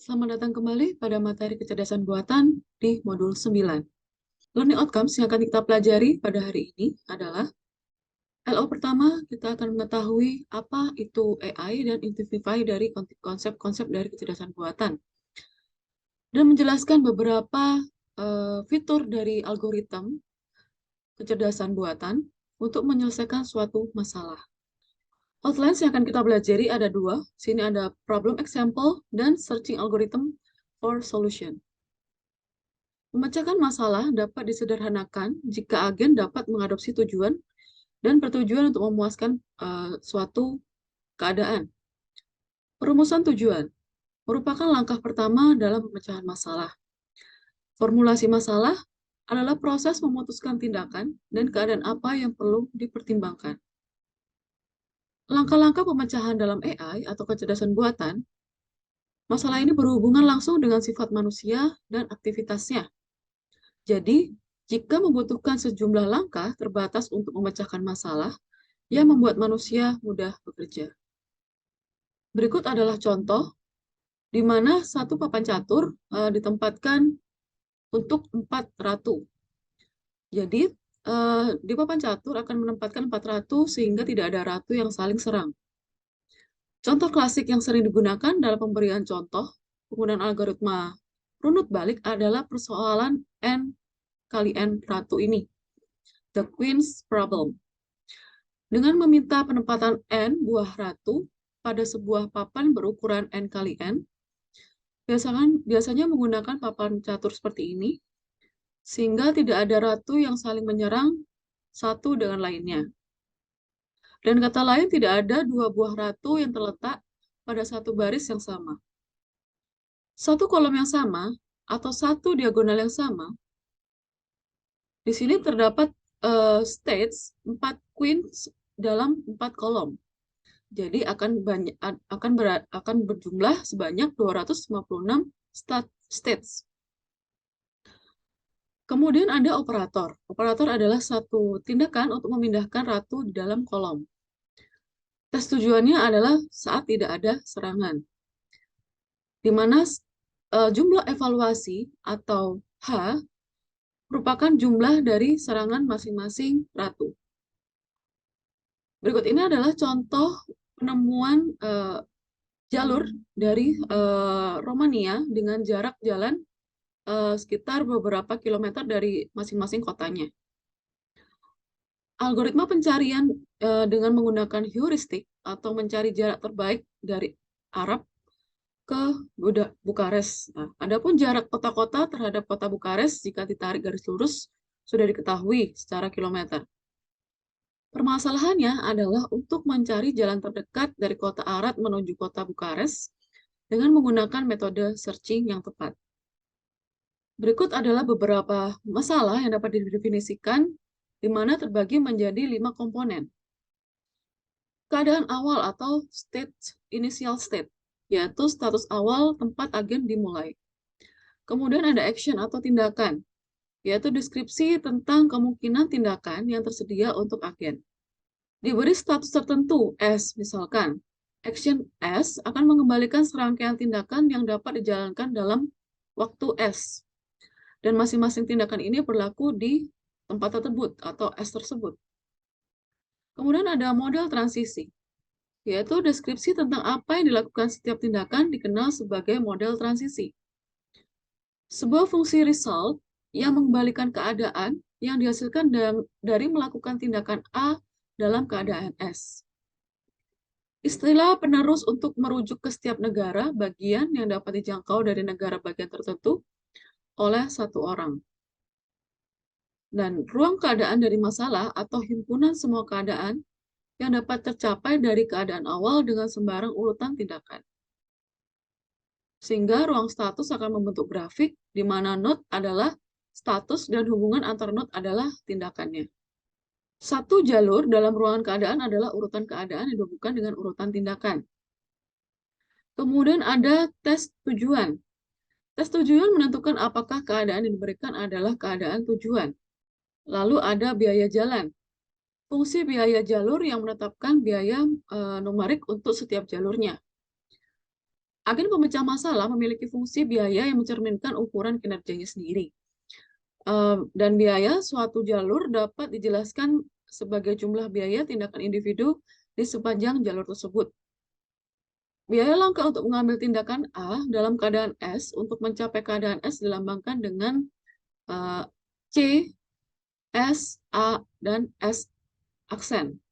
Selamat datang kembali pada materi kecerdasan buatan di modul 9. Learning outcomes yang akan kita pelajari pada hari ini adalah LO pertama, kita akan mengetahui apa itu AI dan identify dari konsep-konsep dari kecerdasan buatan. Dan menjelaskan beberapa fitur dari algoritma kecerdasan buatan untuk menyelesaikan suatu masalah. Outlines yang akan kita pelajari ada dua. Sini ada problem example dan searching algorithm for solution. Memecahkan masalah dapat disederhanakan jika agen dapat mengadopsi tujuan dan bertujuan untuk memuaskan suatu keadaan. Perumusan tujuan merupakan langkah pertama dalam pemecahan masalah. Formulasi masalah adalah proses memutuskan tindakan dan keadaan apa yang perlu dipertimbangkan. Langkah-langkah pemecahan dalam AI atau kecerdasan buatan, masalah ini berhubungan langsung dengan sifat manusia dan aktivitasnya. Jadi, jika membutuhkan sejumlah langkah terbatas untuk memecahkan masalah yang membuat manusia mudah bekerja. Berikut adalah contoh di mana satu papan catur ditempatkan untuk 4 ratu. Jadi, di papan catur akan menempatkan 4 ratu sehingga tidak ada ratu yang saling serang. Contoh klasik yang sering digunakan dalam pemberian contoh penggunaan algoritma runut balik adalah persoalan N kali N ratu ini, the Queen's Problem. Dengan meminta penempatan N buah ratu pada sebuah papan berukuran N kali N, biasanya menggunakan papan catur seperti ini, sehingga tidak ada ratu yang saling menyerang satu dengan lainnya. Dan kata lain, tidak ada dua buah ratu yang terletak pada satu baris yang sama. Satu kolom yang sama, atau satu diagonal yang sama, di sini terdapat states 4 queens dalam 4 kolom. Jadi akan berjumlah sebanyak 256 states. Kemudian ada operator. Operator adalah satu tindakan untuk memindahkan ratu di dalam kolom. Tes tujuannya adalah saat tidak ada serangan, di mana jumlah evaluasi atau H merupakan jumlah dari serangan masing-masing ratu. Berikut ini adalah contoh penemuan jalur dari Romania dengan jarak jalan sekitar beberapa kilometer dari masing-masing kotanya. Algoritma pencarian dengan menggunakan heuristik atau mencari jarak terbaik dari Arab ke Bukares. Nah, adapun jarak kota-kota terhadap kota Bukares jika ditarik garis lurus sudah diketahui secara kilometer. Permasalahannya adalah untuk mencari jalan terdekat dari kota Arad menuju kota Bukares dengan menggunakan metode searching yang tepat. Berikut adalah beberapa masalah yang dapat didefinisikan di mana terbagi menjadi 5 komponen. Keadaan awal atau initial state, yaitu status awal tempat agen dimulai. Kemudian ada action atau tindakan, yaitu deskripsi tentang kemungkinan tindakan yang tersedia untuk agen. Diberi status tertentu, S misalkan, action S akan mengembalikan serangkaian tindakan yang dapat dijalankan dalam waktu S. Dan masing-masing tindakan ini berlaku di tempat tersebut atau S tersebut. Kemudian ada model transisi, yaitu deskripsi tentang apa yang dilakukan setiap tindakan dikenal sebagai model transisi. Sebuah fungsi result yang mengembalikan keadaan yang dihasilkan dari melakukan tindakan A dalam keadaan S. Istilah penerus untuk merujuk ke setiap negara bagian yang dapat dijangkau dari negara bagian tertentu oleh satu orang. Dan ruang keadaan dari masalah atau himpunan semua keadaan yang dapat tercapai dari keadaan awal dengan sembarang urutan tindakan. Sehingga ruang status akan membentuk grafik di mana node adalah status dan hubungan antar node adalah tindakannya. Satu jalur dalam ruangan keadaan adalah urutan keadaan yang dihubungkan dengan urutan tindakan. Kemudian ada tes tujuan. Tes tujuan menentukan apakah keadaan yang diberikan adalah keadaan tujuan. Lalu ada biaya jalan. Fungsi biaya jalur yang menetapkan biaya numerik untuk setiap jalurnya. Agen pemecah masalah memiliki fungsi biaya yang mencerminkan ukuran kinerjanya sendiri. Dan biaya suatu jalur dapat dijelaskan sebagai jumlah biaya tindakan individu di sepanjang jalur tersebut. Biaya langkah untuk mengambil tindakan A dalam keadaan S untuk mencapai keadaan S dilambangkan dengan C, S, A, dan S aksen.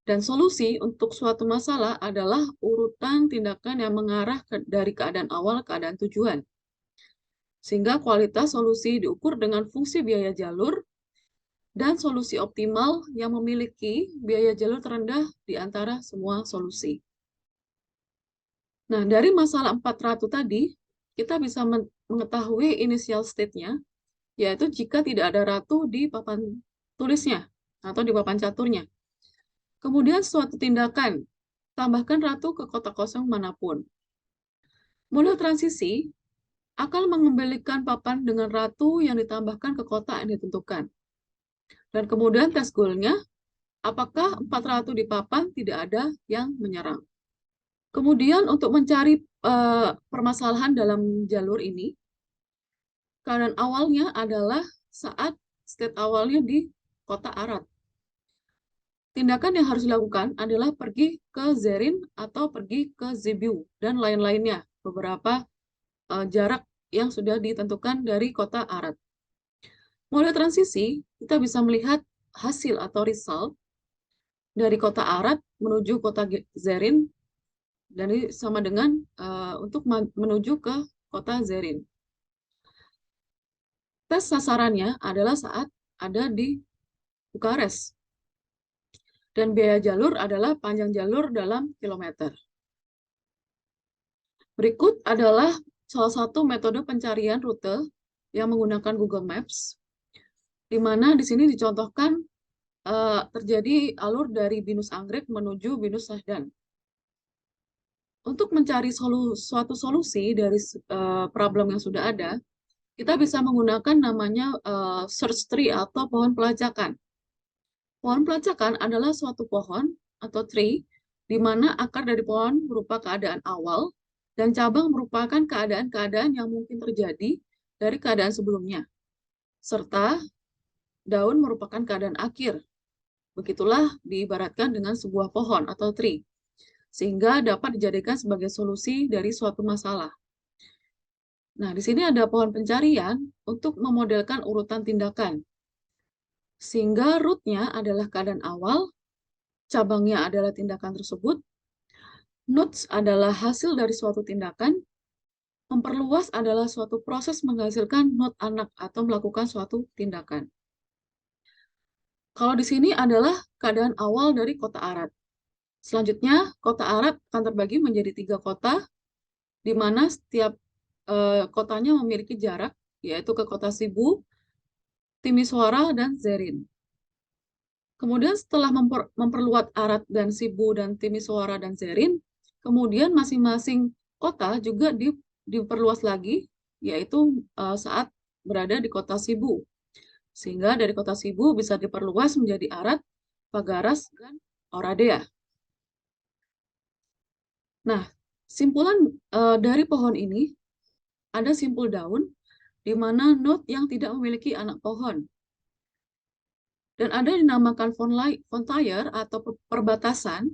Dan solusi untuk suatu masalah adalah urutan tindakan yang mengarah dari keadaan awal ke keadaan tujuan. Sehingga kualitas solusi diukur dengan fungsi biaya jalur dan solusi optimal yang memiliki biaya jalur terendah di antara semua solusi. Nah, dari masalah 4 ratu tadi, kita bisa mengetahui initial state-nya, yaitu jika tidak ada ratu di papan tulisnya atau di papan caturnya. Kemudian suatu tindakan, tambahkan ratu ke kotak kosong manapun. Model transisi akan mengembalikan papan dengan ratu yang ditambahkan ke kotak yang ditentukan. Dan kemudian tes goal-nya, apakah 4 ratu di papan tidak ada yang menyerang. Kemudian untuk mencari permasalahan dalam jalur ini, keadaan awalnya adalah saat state awalnya di kotak arat. Tindakan yang harus dilakukan adalah pergi ke Zerin atau pergi ke Zibu dan lain-lainnya, beberapa jarak yang sudah ditentukan dari kotak arat. Mulai transisi, kita bisa melihat hasil atau result dari kotak arat menuju kota Zerin, dan ini sama dengan untuk menuju ke kota Zerin. Tes sasarannya adalah saat ada di Bukares. Dan biaya jalur adalah panjang jalur dalam kilometer. Berikut adalah salah satu metode pencarian rute yang menggunakan Google Maps, di mana di sini dicontohkan terjadi alur dari Binus Anggrek menuju Binus Sahdan. Untuk mencari suatu solusi dari problem yang sudah ada, kita bisa menggunakan namanya search tree atau pohon pelacakan. Pohon pelacakan adalah suatu pohon atau tree di mana akar dari pohon berupa keadaan awal dan cabang merupakan keadaan-keadaan yang mungkin terjadi dari keadaan sebelumnya, serta daun merupakan keadaan akhir. Begitulah diibaratkan dengan sebuah pohon atau tree, sehingga dapat dijadikan sebagai solusi dari suatu masalah. Nah, di sini ada pohon pencarian untuk memodelkan urutan tindakan. Sehingga root-nya adalah keadaan awal, cabangnya adalah tindakan tersebut, nodes adalah hasil dari suatu tindakan, memperluas adalah suatu proses menghasilkan node anak atau melakukan suatu tindakan. Kalau di sini adalah keadaan awal dari kota arat. Selanjutnya, kota arat akan terbagi menjadi 3 kota, di mana setiap kotanya memiliki jarak, yaitu ke kota Sibu, Timisoara, dan Zerin. Kemudian setelah memperluas arat dan Sibu dan Timisoara dan Zerin, kemudian masing-masing kota juga diperluas lagi, yaitu saat berada di kota Sibu. Sehingga dari kota Sibu bisa diperluas menjadi Arat, Pagaras, dan Oradea. Nah, simpulan dari pohon ini, ada simpul daun, di mana node yang tidak memiliki anak pohon. Dan ada yang dinamakan frontier atau perbatasan,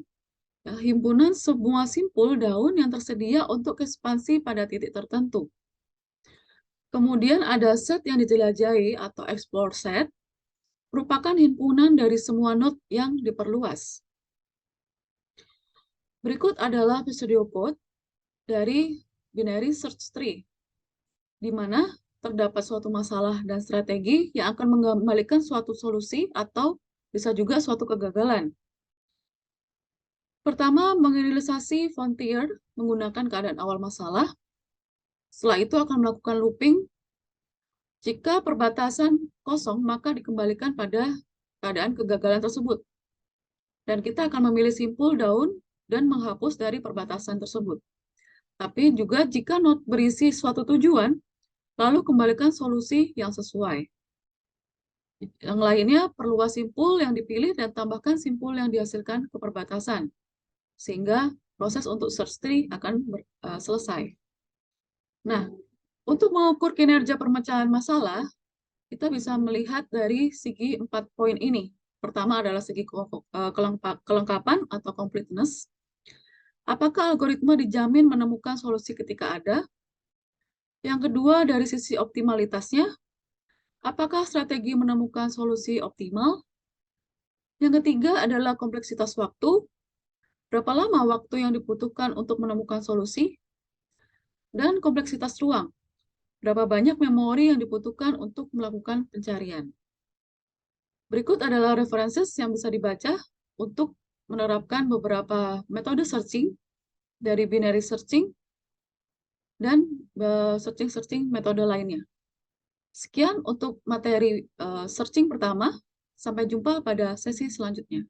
ya, himpunan semua simpul daun yang tersedia untuk ekspansi pada titik tertentu. Kemudian ada set yang dijelajahi atau explore set, merupakan himpunan dari semua node yang diperluas. Berikut adalah pseudocode dari binary search tree, di mana terdapat suatu masalah dan strategi yang akan mengembalikan suatu solusi atau bisa juga suatu kegagalan. Pertama, menginisialisasi frontier menggunakan keadaan awal masalah. Setelah itu akan melakukan looping. Jika perbatasan kosong, maka dikembalikan pada keadaan kegagalan tersebut. Dan kita akan memilih simpul daun dan menghapus dari perbatasan tersebut. Tapi juga jika node berisi suatu tujuan, lalu kembalikan solusi yang sesuai. Yang lainnya, perluas simpul yang dipilih dan tambahkan simpul yang dihasilkan ke perbatasan. Sehingga proses untuk search tree akan selesai. Nah, untuk mengukur kinerja pemecahan masalah, kita bisa melihat dari segi 4 poin ini. Pertama adalah segi kelengkapan atau completeness. Apakah algoritma dijamin menemukan solusi ketika ada? Yang kedua, dari sisi optimalitasnya, apakah strategi menemukan solusi optimal? Yang ketiga adalah kompleksitas waktu. Berapa lama waktu yang dibutuhkan untuk menemukan solusi? Dan kompleksitas ruang. Berapa banyak memori yang dibutuhkan untuk melakukan pencarian? Berikut adalah references yang bisa dibaca untuk menerapkan beberapa metode searching dari binary searching dan searching metode lainnya. Sekian untuk materi searching pertama. Sampai jumpa pada sesi selanjutnya.